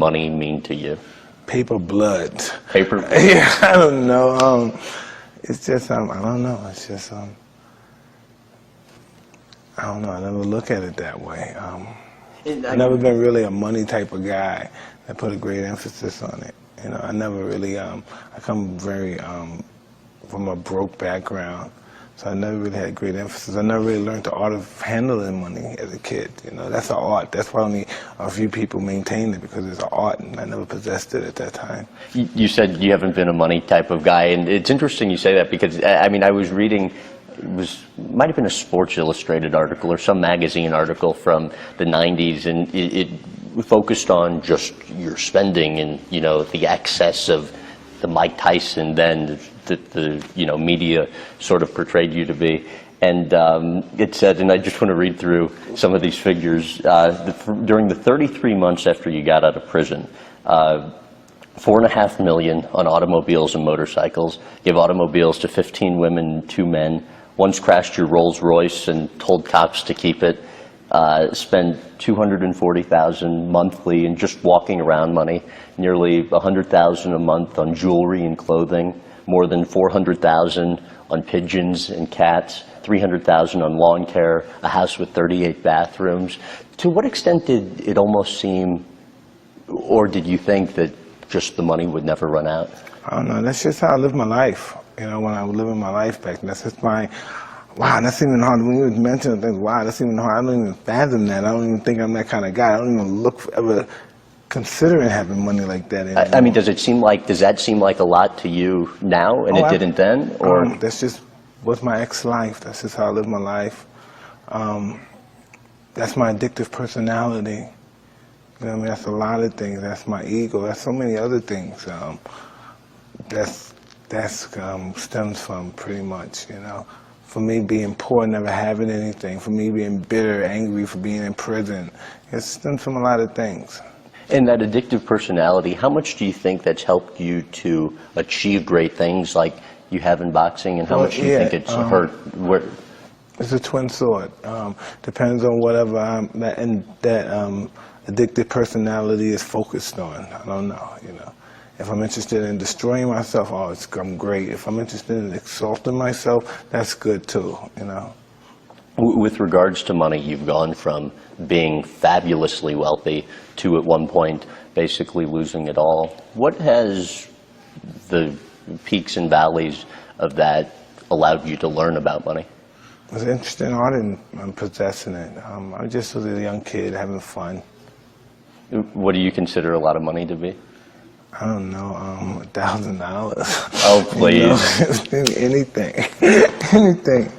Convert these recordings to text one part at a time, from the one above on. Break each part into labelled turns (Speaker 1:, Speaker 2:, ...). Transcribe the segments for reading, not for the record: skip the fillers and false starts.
Speaker 1: money mean to you?
Speaker 2: Paper blood.
Speaker 1: Paper?
Speaker 2: Yeah, I don't know. It's just, I don't know. It's just, I don't know. I never look at it that way. I've never been really a money type of guy that put a great emphasis on it. You know, I never really, I come very, from a broke background, so I never really had great emphasis. I never really learned the art of handling money as a kid. You know, that's an art. That's why only a few people maintain it, because it's an art, and I never possessed it at that time.
Speaker 1: You said you haven't been a money type of guy, and it's interesting you say that, because, I mean, I was reading, might have been a Sports Illustrated article or some magazine article from the 90s, and it focused on just your spending and, you know, the excess of the Mike Tyson then the you know, media sort of portrayed you to be. And it said, and I just want to read through some of these figures, during the 33 months after you got out of prison, $4.5 million on automobiles and motorcycles, give automobiles to 15 women and 2 men, once crashed your Rolls Royce and told cops to keep it, spend $240,000 monthly in just walking around money, nearly $100,000 a month on jewelry and clothing, more than $400,000 on pigeons and cats, $300,000 on lawn care, a house with 38 bathrooms. To what extent did it almost seem, or did you think that just the money would never run out?
Speaker 2: I don't know. That's just how I live my life. You know, when I was living my life back then, that's just my, wow, that's even hard. When you mention things, wow, that's even hard. I don't even fathom that. I don't even think I'm that kind of guy. I don't even look for, ever considering having money like that anymore.
Speaker 1: I mean, does that seem like a lot to you now, and it didn't then? Or
Speaker 2: that's just what's my ex-life. That's just how I live my life. That's my addictive personality. You know what I mean? That's a lot of things. That's my ego. That's so many other things. That stems from pretty much, you know, for me being poor, never having anything, for me being bitter, angry for being in prison. It stems from a lot of things.
Speaker 1: And that addictive personality, how much do you think that's helped you to achieve great things like you have in boxing, and how much do you think it's hurt?
Speaker 2: It's a twin sword. Depends on whatever that addictive personality is focused on. I don't know, you know. If I'm interested in destroying myself, I'm great. If I'm interested in exalting myself, that's good too, you know.
Speaker 1: With regards to money, you've gone from being fabulously wealthy to at one point basically losing it all. What has the peaks and valleys of that allowed you to learn about money?
Speaker 2: I was interested in art and possessing it. I just was a young kid having fun.
Speaker 1: What do you consider a lot of money to be?
Speaker 2: I don't know, $1,000.
Speaker 1: Oh, please.
Speaker 2: You know, anything. Anything.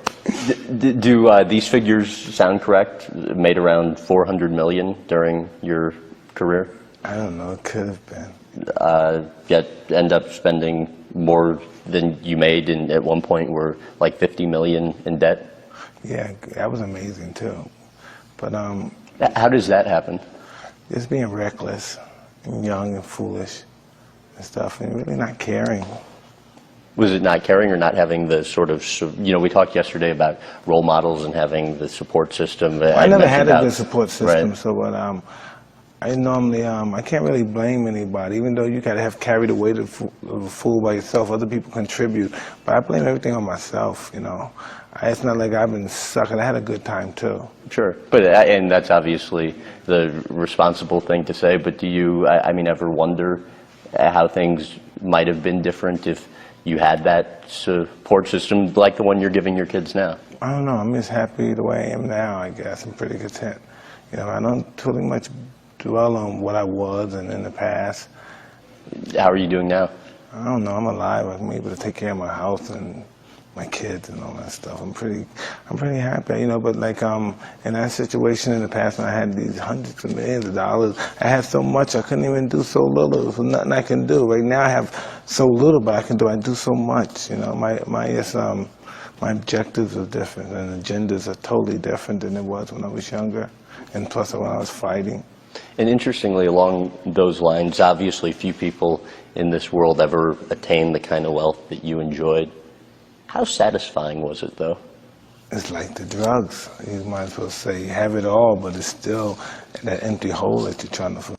Speaker 1: Do these figures sound correct? Made around $400 million during your career?
Speaker 2: I don't know, it could have been.
Speaker 1: Yet end up spending more than you made, and at one point were like $50 million in debt?
Speaker 2: Yeah, that was amazing too. But
Speaker 1: how does that happen?
Speaker 2: Just being reckless and young and foolish and stuff, and really not caring.
Speaker 1: Was it not caring, or not having the sort of, you know, we talked yesterday about role models and having the support system.
Speaker 2: Well, I never had a good support system,
Speaker 1: right.
Speaker 2: So what I normally, I can't really blame anybody, even though you gotta have carried the weight of a fool by yourself. Other people contribute, but I blame everything on myself, you know. It's not like I've been sucking. I had a good time too.
Speaker 1: Sure, but and that's obviously the responsible thing to say, but do you, I mean, ever wonder how things might have been different if you had that support system like the one you're giving your kids now?
Speaker 2: I don't know. I'm just happy the way I am now, I guess. I'm pretty content. You know, I don't too much dwell on what I was and in the past.
Speaker 1: How are you doing now?
Speaker 2: I don't know. I'm alive. I'm able to take care of my house and my kids and all that stuff. I'm pretty happy, you know. But like in that situation in the past, when I had these hundreds of millions of dollars, I had so much I couldn't even do so little. There was nothing I can do. Right now I have so little, but I do so much. You know, my objectives are different, and agendas are totally different than it was when I was younger, and plus when I was fighting.
Speaker 1: And interestingly, along those lines, obviously few people in this world ever attain the kind of wealth that you enjoyed. How satisfying was it, though?
Speaker 2: It's like the drugs. You might as well say you have it all, but it's still that empty hole that you're trying to fulfill.